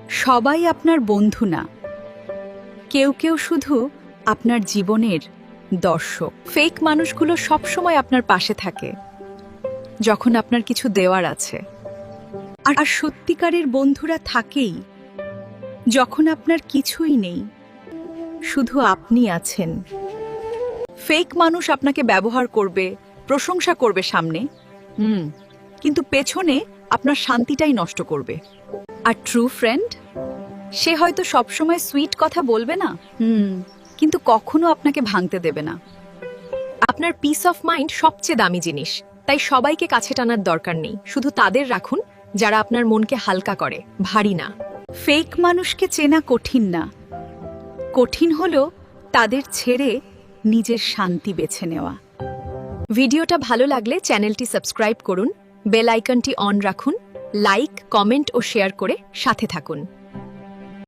সবাই আপনার বন্ধু না, কেউ কেউ শুধু আপনার জীবনের দর্শক। ফেক মানুষগুলো সবসময় আপনার পাশে থাকে যখন আপনার কিছু দেওয়ার আছে, আর সত্যিকারের বন্ধুরা থাকেই যখন আপনার কিছুই নেই, শুধু আপনি আছেন। ফেক মানুষ আপনাকে ব্যবহার করবে, প্রশংসা করবে সামনে, কিন্তু পেছনে আপনার শান্তিটাই নষ্ট করবে। আর ট্রু ফ্রেন্ড, সে হয়তো সবসময় সুইট কথা বলবে না, কিন্তু কখনো আপনাকে ভাঙতে দেবে না। আপনার পিস অফ মাইন্ড সবচেয়ে দামি জিনিস, তাই সবাইকে কাছে টানার দরকার নেই। শুধু তাদের রাখুন যারা আপনার মনকে হালকা করে, ভারী না। ফেক মানুষকে চেনা কঠিন না, কঠিন হলো তাদের ছেড়ে নিজের শান্তি বেছে নেওয়া। ভিডিওটা ভালো লাগলে চ্যানেলটি সাবস্ক্রাইব করুন, বেল আইকনটি অন রাখুন, লাইক, কমেন্ট ও শেয়ার করে সাথে থাকুন।